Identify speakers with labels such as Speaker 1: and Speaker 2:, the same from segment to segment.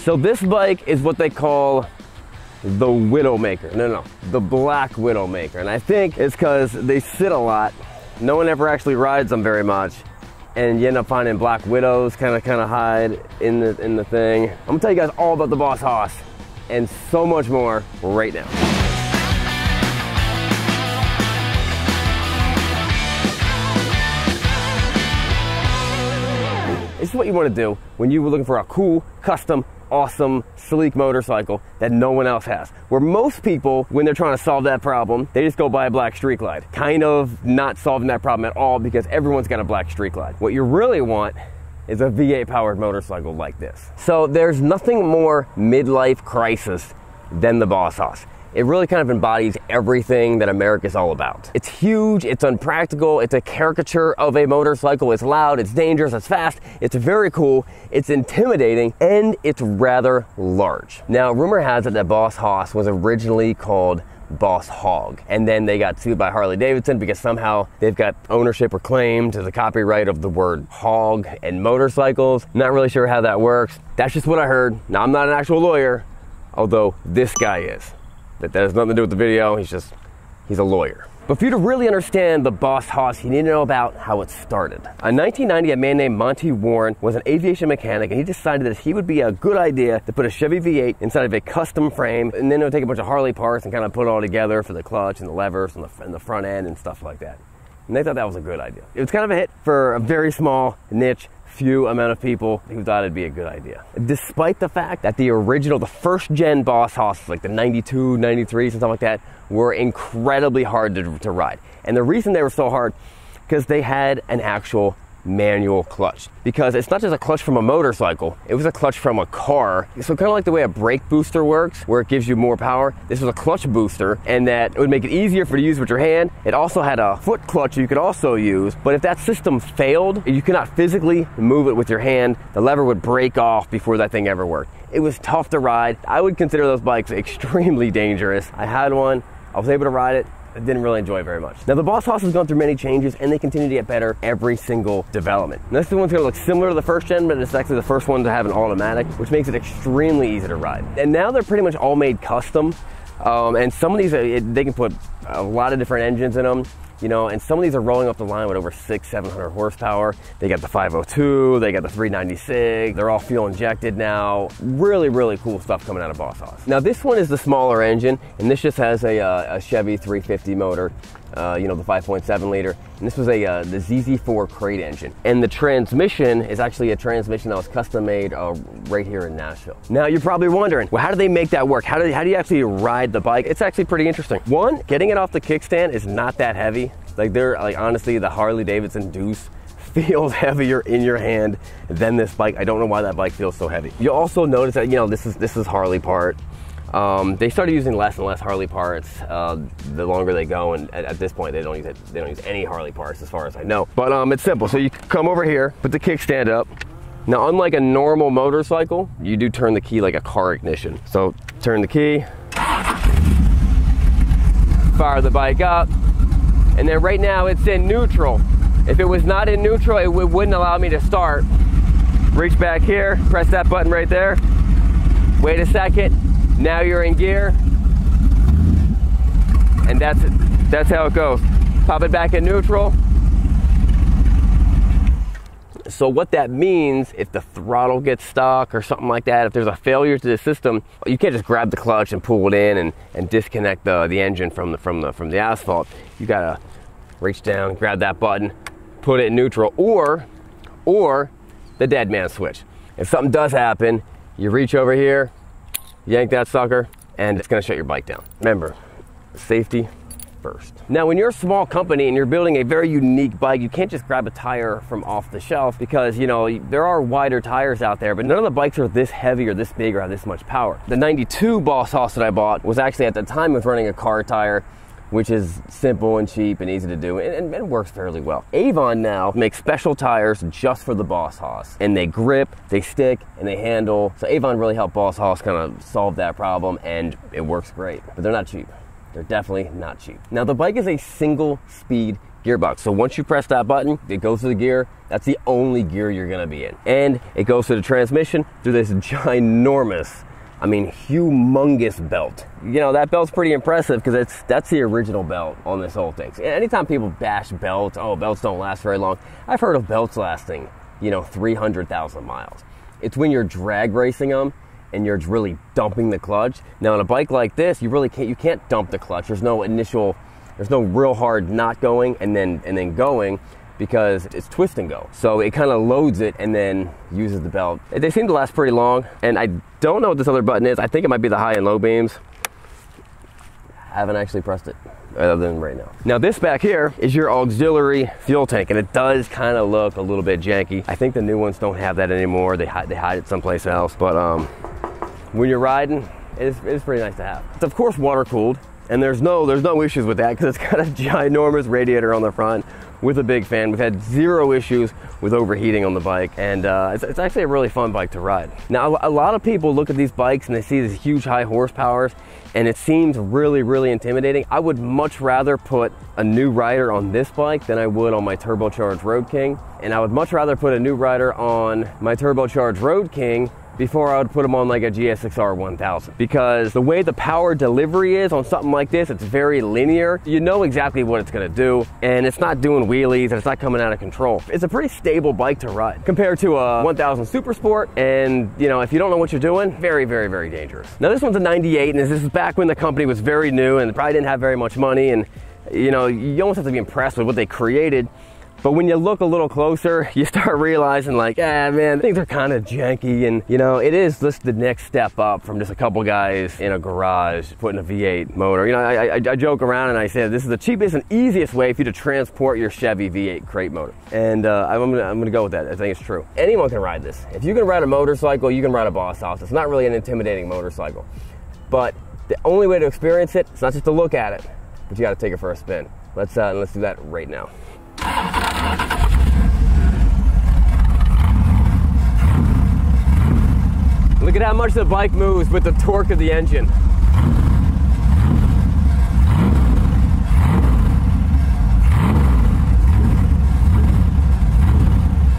Speaker 1: So this bike is what they call the Widowmaker. No, the Black Widowmaker. And I think it's because they sit a lot. No one ever actually rides them very much. And you end up finding black widows kind of hide in the thing. I'm gonna tell you guys all about the Boss Hoss and so much more right now. This is what you want to do when you were looking for a cool, custom, awesome, sleek motorcycle that no one else has. Where most people, when they're trying to solve that problem, they just go buy a black Street Glide. Kind of not solving that problem at all because everyone's got a black Street Glide. What you really want is a V8 powered motorcycle like this. So there's nothing more midlife crisis than the Boss Hoss. It really kind of embodies everything that America's all about. It's huge, it's unpractical, it's a caricature of a motorcycle. It's loud, it's dangerous, it's fast, it's very cool, it's intimidating, and it's rather large. Now, rumor has it that Boss Hoss was originally called Boss Hog, and then they got sued by Harley Davidson because somehow they've got ownership or claim to the copyright of the word hog and motorcycles. Not really sure how that works. That's just what I heard. Now, I'm not an actual lawyer, although this guy is. That has nothing to do with the video, he's a lawyer. But for you to really understand the Boss Hoss, you need to know about how it started. In 1990, a man named Monty Warren was an aviation mechanic, and he decided that he would be a good idea to put a Chevy V8 inside of a custom frame, and then it would take a bunch of Harley parts and kind of put it all together for the clutch and the levers and the front end and stuff like that. And they thought that was a good idea. It was kind of a hit for a very small niche, few amount of people who thought it'd be a good idea. Despite the fact that the first gen Boss Hoss, like the 92, 93s and stuff like that, were incredibly hard to ride. And the reason they were so hard, because they had an actual manual clutch. Because it's not just a clutch from a motorcycle, it was a clutch from a car. So kind of like the way a brake booster works, where it gives you more power, this was a clutch booster, and that it would make it easier for you to use with your hand. It also had a foot clutch you could also use, but if that system failed, you could not physically move it with your hand, the lever would break off before that thing ever worked. It was tough to ride. I would consider those bikes extremely dangerous. I had one, I was able to ride it, I didn't really enjoy very much. Now the Boss Hoss has gone through many changes and they continue to get better every single development. Now, this one's gonna look similar to the first gen, but it's actually the first one to have an automatic, which makes it extremely easy to ride. And now they're pretty much all made custom. And some of these, they can put a lot of different engines in them. You know, and some of these are rolling off the line with over 600-700 horsepower. They got the 502, they got the 396. They're all fuel injected now. Really, really cool stuff coming out of Boss Hoss. Now this one is the smaller engine, and this just has a Chevy 350 motor. You know, the 5.7 liter. And this was the ZZ4 crate engine. And the transmission is actually a transmission that was custom made right here in Nashville. Now you're probably wondering, well, how do they make that work? How do you actually ride the bike? It's actually pretty interesting. One, getting it off the kickstand is not that heavy. Like honestly, the Harley Davidson Deuce feels heavier in your hand than this bike. I don't know why that bike feels so heavy. You'll also notice that, you know, this is Harley part. They started using less and less Harley parts the longer they go, and at this point they don't use any Harley parts as far as I know. But it's simple. So you come over here, put the kickstand up. Now, unlike a normal motorcycle, you do turn the key like a car ignition. So turn the key, fire the bike up, and then right now it's in neutral. If it was not in neutral, it wouldn't allow me to start. Reach back here, press that button right there. Wait a second. Now you're in gear, and that's how it goes. Pop it back in neutral. So what that means, if the throttle gets stuck or something like that, if there's a failure to the system, you can't just grab the clutch and pull it in and disconnect the engine from the asphalt. You gotta reach down, grab that button, put it in neutral, or the dead man switch. If something does happen, you reach over here, yank that sucker, and it's gonna shut your bike down. Remember, safety first. Now, when you're a small company and you're building a very unique bike, you can't just grab a tire from off the shelf because, you know, there are wider tires out there, but none of the bikes are this heavy or this big or have this much power. The 92 Boss Hoss that I bought was actually, at the time, was running a car tire, which is simple and cheap and easy to do, and works fairly well. Avon now makes special tires just for the Boss Hoss, and they grip, they stick, and they handle. So Avon really helped Boss Hoss kind of solve that problem, and it works great, but they're not cheap. They're definitely not cheap. Now, the bike is a single speed gearbox. So once you press that button, it goes to the gear. That's the only gear you're gonna be in. And it goes to the transmission through this ginormous, I mean, humongous belt. You know, that belt's pretty impressive because that's the original belt on this whole thing. So anytime people bash belts, oh, belts don't last very long. I've heard of belts lasting, you know, 300,000 miles. It's when you're drag racing them and you're really dumping the clutch. Now on a bike like this, you can't dump the clutch. There's no real hard not going and then going, because it's twist and go. So it kind of loads it and then uses the belt. They seem to last pretty long, and I don't know what this other button is. I think it might be the high and low beams. I haven't actually pressed it other than right now. Now this back here is your auxiliary fuel tank, and it does kind of look a little bit janky. I think the new ones don't have that anymore. They hide it someplace else. But when you're riding, it's pretty nice to have. It's of course water cooled, and there's no issues with that because it's got a ginormous radiator on the front with a big fan. We've had zero issues with overheating on the bike, and it's actually a really fun bike to ride. Now, a lot of people look at these bikes and they see these huge high horsepowers, and it seems really, really intimidating. I would much rather put a new rider on this bike than I would on my turbocharged Road King, and I would much rather put a new rider on my turbocharged Road King before I would put them on like a GSX-R 1000, because the way the power delivery is on something like this, it's very linear. You know exactly what it's gonna do, and it's not doing wheelies, and it's not coming out of control. It's a pretty stable bike to ride compared to a 1000 Super Sport, and you know, if you don't know what you're doing, very, very, very dangerous. Now this one's a 98, and this is back when the company was very new and probably didn't have very much money, and you know, you almost have to be impressed with what they created. But when you look a little closer, you start realizing like, man, things are kind of janky, and you know, it is just the next step up from just a couple guys in a garage putting a V8 motor. You know, I joke around and I say this is the cheapest and easiest way for you to transport your Chevy V8 crate motor. And I'm gonna go with that. I think it's true. Anyone can ride this. If you can ride a motorcycle, you can ride a Boss House. It's not really an intimidating motorcycle. But the only way to experience it, it's not just to look at it, but you gotta take it for a spin. Let's do that right now. Look at how much the bike moves with the torque of the engine.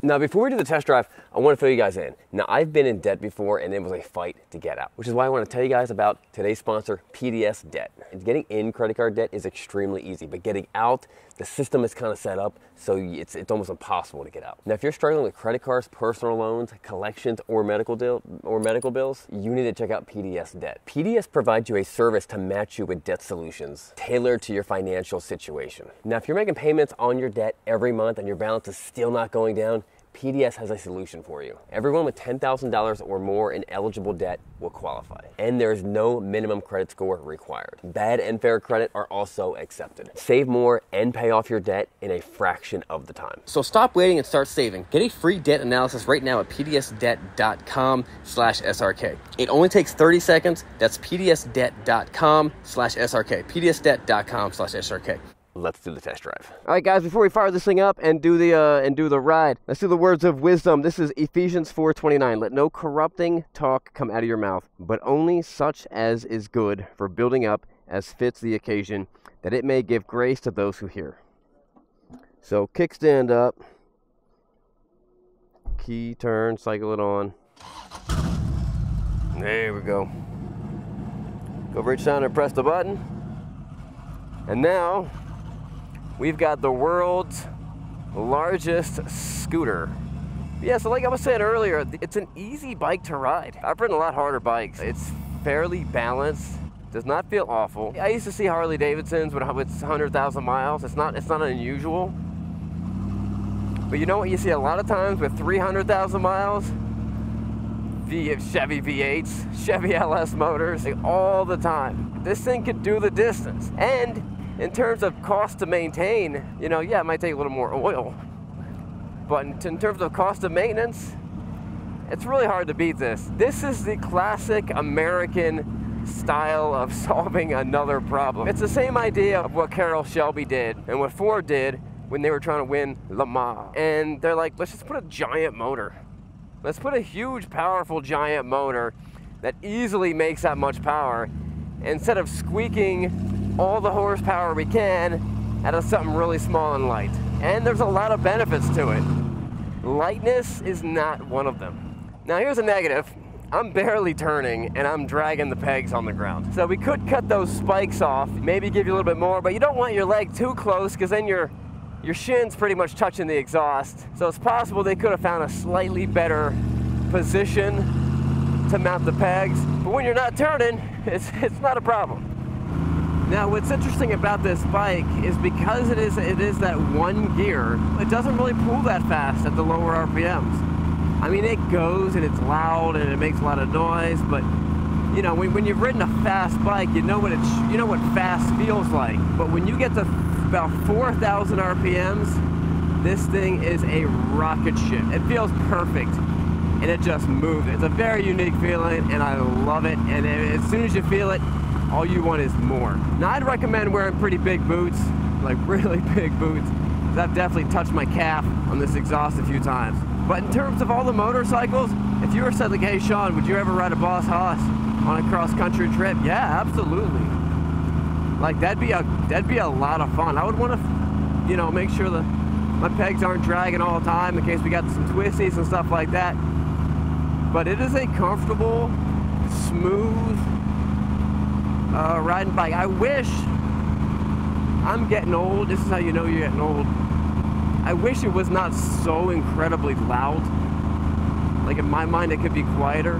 Speaker 1: Now, before we do the test drive, I want to fill you guys in. Now, I've been in debt before, and it was a fight to get out, which is why I want to tell you guys about today's sponsor, PDS Debt. And getting in credit card debt is extremely easy, but getting out, the system is kind of set up so it's almost impossible to get out. Now, if you're struggling with credit cards, personal loans, collections, or medical bills, you need to check out PDS Debt. PDS provides you a service to match you with debt solutions tailored to your financial situation. Now, if you're making payments on your debt every month and your balance is still not going down, PDS has a solution for you. Everyone with $10,000 or more in eligible debt will qualify, and there is no minimum credit score required. Bad and fair credit are also accepted. Save more and pay off your debt in a fraction of the time. So stop waiting and start saving. Get a free debt analysis right now at pdsdebt.com/SRK. It only takes 30 seconds. That's pdsdebt.com/SRK. pdsdebt.com/SRK. Let's do the test drive. All right, guys, before we fire this thing up and do the ride, let's do the words of wisdom. This is Ephesians 4:29. Let no corrupting talk come out of your mouth, but only such as is good for building up as fits the occasion, that it may give grace to those who hear. So kickstand up, key turn, cycle it on. There we go. Go reach down and press the button. And now we've got the world's largest scooter. Yeah, so like I was saying earlier, it's an easy bike to ride. I've ridden a lot harder bikes. It's fairly balanced, does not feel awful. I used to see Harley Davidsons with 100,000 miles. It's not unusual. But you know what you see a lot of times with 300,000 miles? Chevy V8s, Chevy LS motors, all the time. This thing could do the distance. And in terms of cost to maintain, you know, yeah, it might take a little more oil, but in terms of cost of maintenance, it's really hard to beat this. This is the classic American style of solving another problem. It's the same idea of what Carroll Shelby did and what Ford did when they were trying to win Le Mans. And they're like, let's just put a giant motor. Let's put a huge, powerful giant motor that easily makes that much power. Instead of squeaking all the horsepower we can out of something really small and light. And there's a lot of benefits to it. Lightness is not one of them. Now here's a negative. I'm barely turning and I'm dragging the pegs on the ground. So we could cut those spikes off, maybe give you a little bit more, but you don't want your leg too close because then your shin's pretty much touching the exhaust. So it's possible they could have found a slightly better position to mount the pegs. But when you're not turning, it's not a problem. Now what's interesting about this bike is because it is that one gear, it doesn't really pull that fast at the lower RPMs. I mean, it goes and it's loud and it makes a lot of noise, but you know, when you've ridden a fast bike, you know what fast feels like. But when you get to about 4,000 RPMs, this thing is a rocket ship. It feels perfect and it just moves. It's a very unique feeling and I love it. And as soon as you feel it, all you want is more. Now I'd recommend wearing pretty big boots, like really big boots, because I've definitely touched my calf on this exhaust a few times. But in terms of all the motorcycles, if you were said like, hey Sean, would you ever ride a Boss Haas on a cross-country trip? Yeah, absolutely. Like that'd be a lot of fun. I would want to, you know, make sure that my pegs aren't dragging all the time in case we got some twisties and stuff like that. But it is a comfortable, smooth riding bike. I wish, I'm getting old. This is how you know you're getting old. I wish it was not so incredibly loud. Like in my mind, it could be quieter.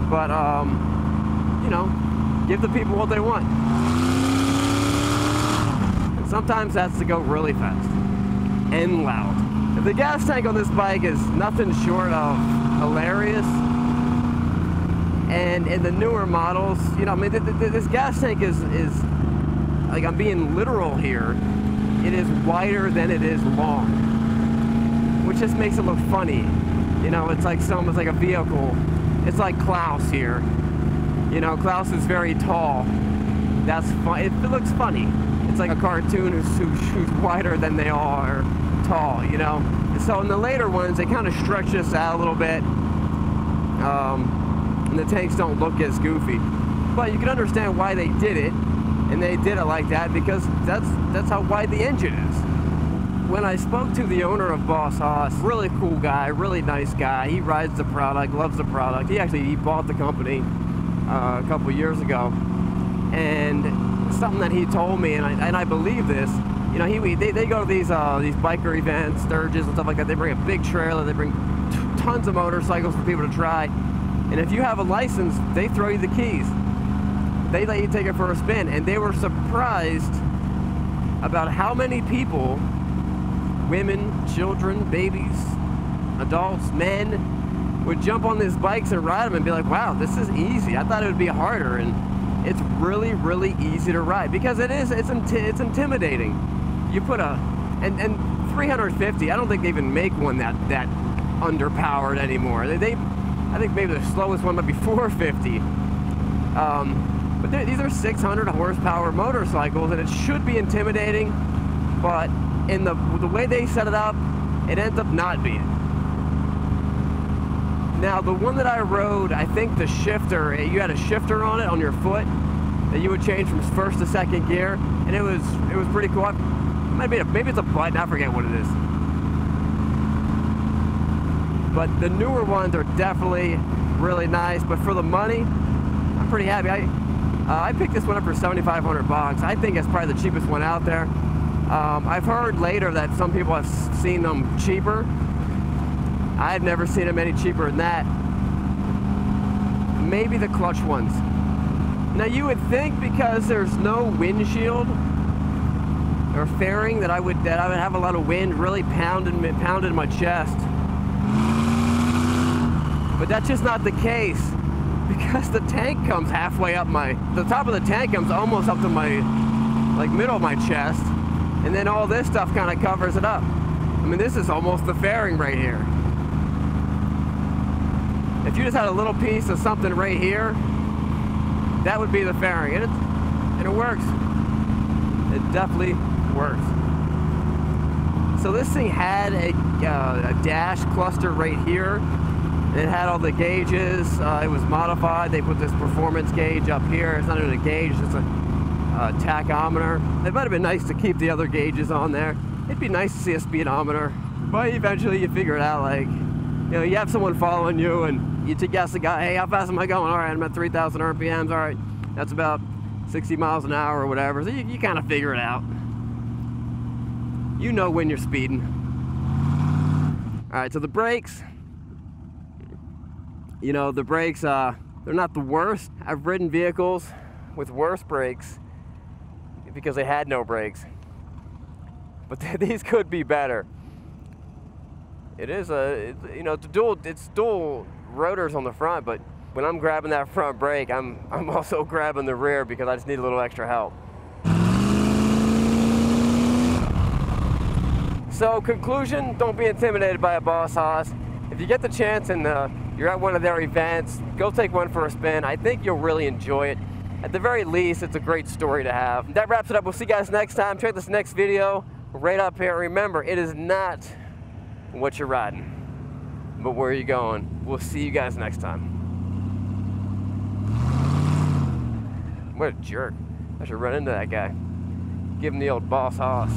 Speaker 1: But, you know, give the people what they want. And sometimes that's to go really fast and loud. The gas tank on this bike is nothing short of hilarious. And in the newer models, you know, I mean, this gas tank is like, I'm being literal here. It is wider than it is long, which just makes it look funny. You know, it's like almost like a vehicle. It's like Klaus here. You know, Klaus is very tall. That's fun. It looks funny. It's like a cartoon who's wider than they are tall, you know? And so in the later ones, they kind of stretch this out a little bit. And the tanks don't look as goofy. But you can understand why they did it. And they did it like that because that's how wide the engine is. When I spoke to the owner of Boss Haas, really cool guy, really nice guy. He rides the product, loves the product. He bought the company a couple years ago. And something that he told me, and I believe this, you know, they go to these biker events, Sturges and stuff like that. They bring a big trailer, they bring tons of motorcycles for people to try. And if you have a license, they throw you the keys. They let you take it for a spin, and they were surprised about how many people, women, children, babies, adults, men, would jump on these bikes and ride them and be like, wow, this is easy. I thought it would be harder, and it's really, really easy to ride because it's intimidating. You put and 350, I don't think they even make one that underpowered anymore. I think maybe the slowest one might be 450. But these are 600 horsepower motorcycles, and it should be intimidating, but in the way they set it up, it ends up not being. Now, the one that I rode, I think the shifter, you had a shifter on it on your foot that you would change from first to second gear, and it was pretty cool. Maybe it's a button, I forget what it is. But the newer ones are definitely really nice, but for the money, I'm pretty happy. I picked this one up for 7,500 bucks. I think it's probably the cheapest one out there. I've heard later that some people have seen them cheaper. I've never seen them any cheaper than that. Maybe the clutch ones. Now you would think because there's no windshield or fairing that I would have a lot of wind really pounding my chest. But that's just not the case. Because the tank comes halfway up the top of the tank comes almost up to my, like, middle of my chest, and then all this stuff kind of covers it up. I mean, this is almost the fairing right here. If you just had a little piece of something right here, that would be the fairing, and it works. It definitely works. So this thing had a dash cluster right here. It had all the gauges. It was modified. They put this performance gauge up here. It's not even a gauge. It's tachometer. It might have been nice to keep the other gauges on there. It'd be nice to see a speedometer, but eventually you figure it out. Like, you know, you have someone following you and you ask the guy, hey, how fast am I going? All right, I'm at 3,000 RPMs. All right, that's about 60 miles an hour or whatever. So you kind of figure it out. You know when you're speeding. All right, so the brakes, you know, the brakes, they're not the worst. I've ridden vehicles with worse brakes because they had no brakes. But these could be better. It is you know, it's dual rotors on the front, but when I'm grabbing that front brake, I'm also grabbing the rear because I just need a little extra help. So conclusion, don't be intimidated by a Boss Haas. If you get the chance and you're at one of their events, go take one for a spin. I think you'll really enjoy it. At the very least, it's a great story to have. That wraps it up. We'll see you guys next time. Check this next video right up here. Remember, it is not what you're riding, but where you're going. We'll see you guys next time. What a jerk. I should run into that guy. Give him the old Boss Haas.